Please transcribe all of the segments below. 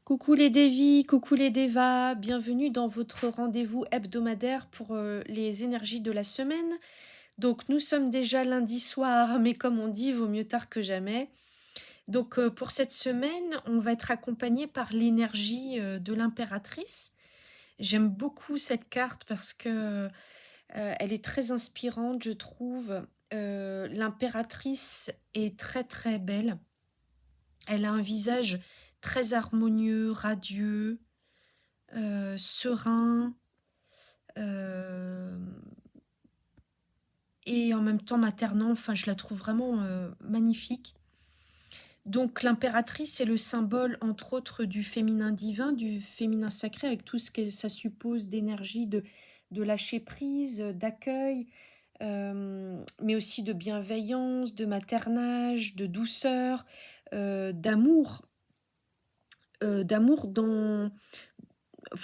Coucou les Devi, coucou les Devas, bienvenue dans votre rendez-vous hebdomadaire pour les énergies de la semaine. Donc nous sommes déjà lundi soir, mais comme on dit, vaut mieux tard que jamais. Donc pour cette semaine, on va être accompagné par l'énergie de l'impératrice. J'aime beaucoup cette carte parce que elle est très inspirante, je trouve. L'impératrice est très très belle. Elle a un visage très harmonieux, radieux, serein, hem et en même temps maternant. Enfin, je la trouve vraiment, magnifique. Donc l'impératrice, c'est le symbole, entre autres, du féminin divin, du féminin sacré, avec tout ce que ça suppose d'énergie, de lâcher prise, d'accueil, mais aussi de bienveillance, de maternage, de douceur, d'amour, d'amour dans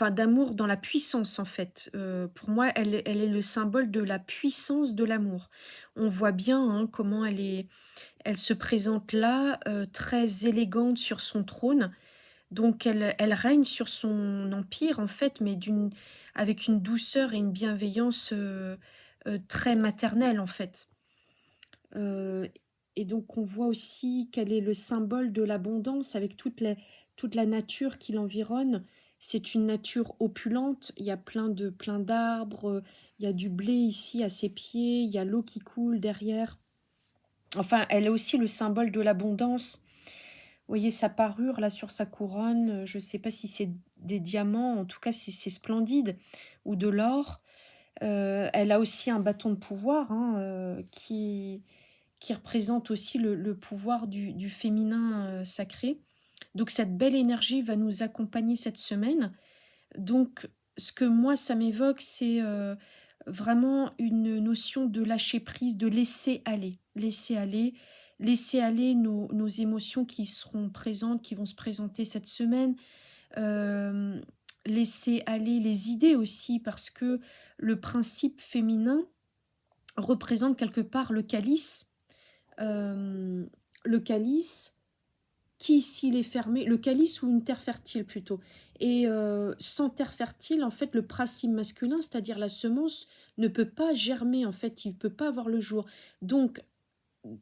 d'amour dans la puissance, en fait. Pour moi, elle est le symbole de la puissance de l'amour. On voit bien, hein, comment elle se présente là, très élégante sur son trône. Donc elle règne sur son empire, en fait, mais avec une douceur et une bienveillance, très maternelle, en fait. Heu et donc on voit aussi qu'elle est le symbole de l'abondance avec toute la nature qui l'environne. C'est une nature opulente, il y a plein d'arbres, il y a du blé ici à ses pieds, il y a l'eau qui coule derrière. Enfin, elle est aussi le symbole de l'abondance. Vous voyez sa parure là sur sa couronne, je ne sais pas si c'est des diamants, en tout cas c'est splendide, ou de l'or. Elle a aussi un bâton de pouvoir, hein, qui représente aussi le pouvoir du féminin, sacré. Donc cette belle énergie va nous accompagner cette semaine. Donc ce que moi ça m'évoque, c'est, vraiment une notion de lâcher prise, de laisser aller. Laisser aller nos émotions qui seront présentes, qui vont se présenter cette semaine. Hem, Laisser aller les idées aussi parce que le principe féminin représente quelque part le calice. Hem, le calice qui, s'il est fermé, le calice ou une terre fertile plutôt, et sans terre fertile, en fait, le principe masculin, c'est-à-dire la semence, ne peut pas germer, en fait, il peut pas voir le jour. Donc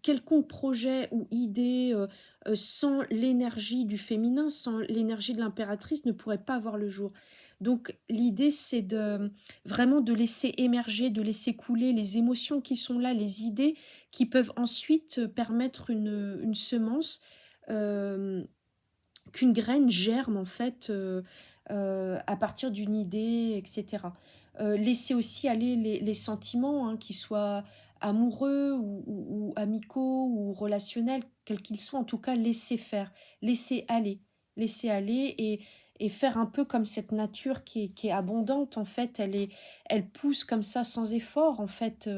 quelconque projet ou idée, sans l'énergie du féminin, sans l'énergie de l'impératrice, ne pourrait pas voir le jour. Donc l'idée, c'est vraiment de laisser émerger, de laisser couler les émotions qui sont là, les idées qui peuvent ensuite, permettre une semence, hem, qu'une graine germe en fait, à partir d'une idée et cetera. Laisser aussi aller les sentiments, hein, qu'ils soient amoureux ou amicaux ou relationnels, quels qu'ils soient, en tout cas laisser faire, laisser aller, laisser aller et faire un peu comme cette nature qui est abondante en fait, elle pousse comme ça sans effort en fait,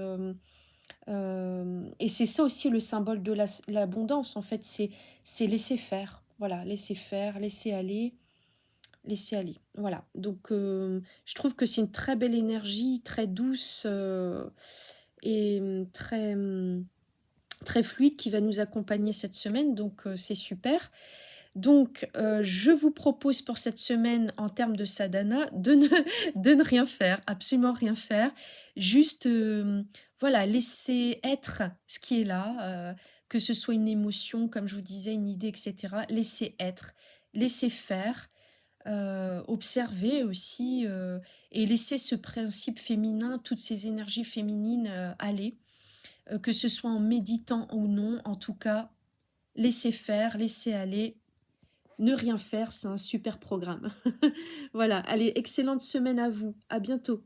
et c'est ça aussi le symbole de l'abondance en fait, c'est laisser faire. Voilà, laisser faire, laisser aller. Voilà, donc je trouve que c'est une très belle énergie, très douce, et très, très fluide qui va nous accompagner cette semaine, donc c'est super. Donc je vous propose pour cette semaine, en termes de sadhana, de ne rien faire, absolument rien faire. Juste, voilà, laisser être ce qui est là, que ce soit une émotion, comme je vous disais, une idée et cetera. Laisser être, laisser faire, observer aussi, et laisser ce principe féminin, toutes ces énergies féminines, aller, que ce soit en méditant ou non, en tout cas, laisser faire, laisser aller, ne rien faire, c'est un super programme. Voilà, allez, excellente semaine à vous. À bientôt.